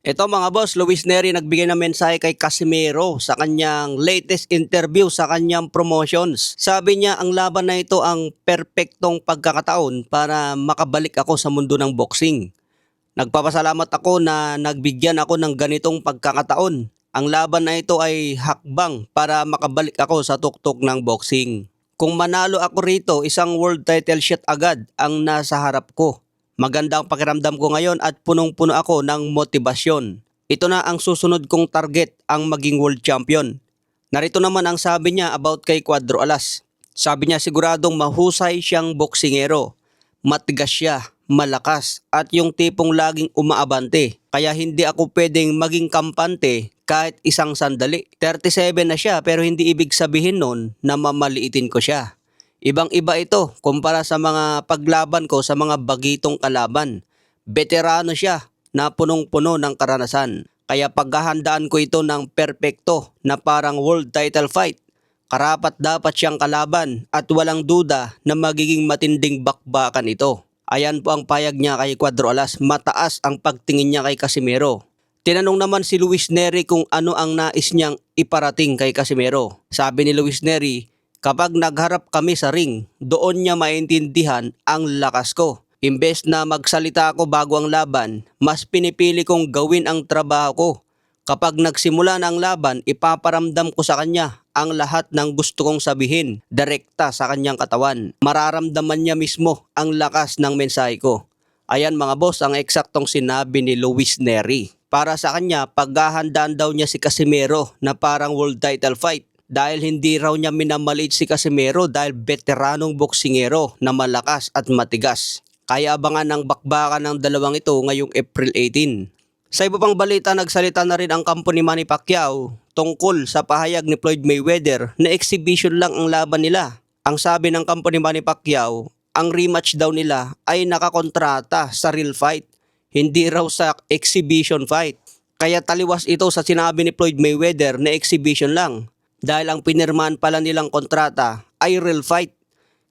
Ito mga boss, Luis Neri nagbigay ng mensahe kay Casimero sa kanyang latest interview sa kanyang promotions. Sabi niya ang laban na ito ang perpektong pagkakataon para makabalik ako sa mundo ng boxing. Nagpapasalamat ako na nagbigyan ako ng ganitong pagkakataon. Ang laban na ito ay hakbang para makabalik ako sa tuktok ng boxing. Kung manalo ako rito, isang world title shot agad ang nasa harap ko. Maganda ang pakiramdam ko ngayon at punong-puno ako ng motibasyon. Ito na ang susunod kong target, ang maging world champion. Narito naman ang sabi niya about kay Cuadro Alas. Sabi niya siguradong mahusay siyang boksingero. Matigas siya, malakas at yung tipong laging umaabante. Kaya hindi ako pwedeng maging kampante kahit isang sandali. 37 na siya pero hindi ibig sabihin nun na mamaliitin ko siya. Ibang-iba ito kumpara sa mga paglaban ko sa mga bagitong kalaban. Veterano siya na punong-puno ng karanasan. Kaya paghahandaan ko ito ng perpekto na parang world title fight. Karapat dapat siyang kalaban at walang duda na magiging matinding bakbakan ito. Ayan po ang payag niya kay Cuadro Alas. Mataas ang pagtingin niya kay Casimero. Tinanong naman si Luis Neri kung ano ang nais niyang iparating kay Casimero. Sabi ni Luis Neri, kapag nagharap kami sa ring, doon niya maintindihan ang lakas ko. Imbes na magsalita ako bago ang laban, mas pinipili kong gawin ang trabaho ko. Kapag nagsimula na ang laban, ipaparamdam ko sa kanya ang lahat ng gusto kong sabihin, direkta sa kanyang katawan. Mararamdaman niya mismo ang lakas ng mensahe ko. Ayan mga boss, ang eksaktong sinabi ni Luis Neri. Para sa kanya, paghahandaan daw niya si Casimero na parang world title fight. Dahil hindi raw niya minamaliit si Casimero dahil veteranong boksingero na malakas at matigas. Kaya abangan ang bakbakan ng dalawang ito ngayong April 18. Sa iba pang balita, nagsalita na rin ang kampo ni Manny Pacquiao tungkol sa pahayag ni Floyd Mayweather na exhibition lang ang laban nila. Ang sabi ng kampo ni Manny Pacquiao, ang rematch daw nila ay nakakontrata sa real fight, hindi raw sa exhibition fight. Kaya taliwas ito sa sinabi ni Floyd Mayweather na exhibition lang. Dahil ang pinirmahan pala nilang kontrata ay real fight.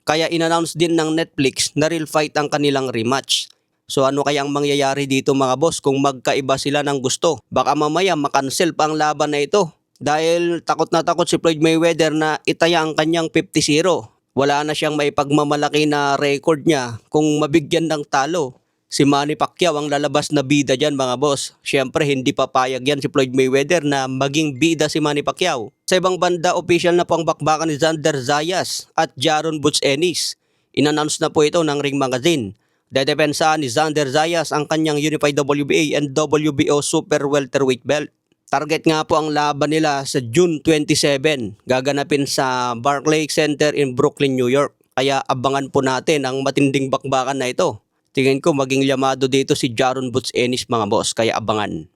Kaya in-announce din ng Netflix na real fight ang kanilang rematch. So ano kaya ang mangyayari dito mga boss kung magkaiba sila ng gusto? Baka mamaya makancel pa ang laban na ito. Dahil takot na takot si Floyd Mayweather na itaya ang kanyang 50-0. Wala na siyang may pagmamalaki na record niya kung mabigyan ng talo. Si Manny Pacquiao ang lalabas na bida dyan mga boss. Siyempre hindi papayag yan si Floyd Mayweather na maging bida si Manny Pacquiao. Sa ibang banda, official na po ang bakbakan ni Xander Zayas at Jaron Butch Ennis. In-announce na po ito ng Ring Magazine. Dedepensahan ni Xander Zayas ang kanyang Unified WBA and WBO Super Welterweight belt. Target nga po ang laban nila sa June 27. Gaganapin sa Barclays Center in Brooklyn, New York. Kaya abangan po natin ang matinding bakbakan na ito. Tingin ko maging llamado dito si Jaron Butch Ennis mga boss, kaya abangan.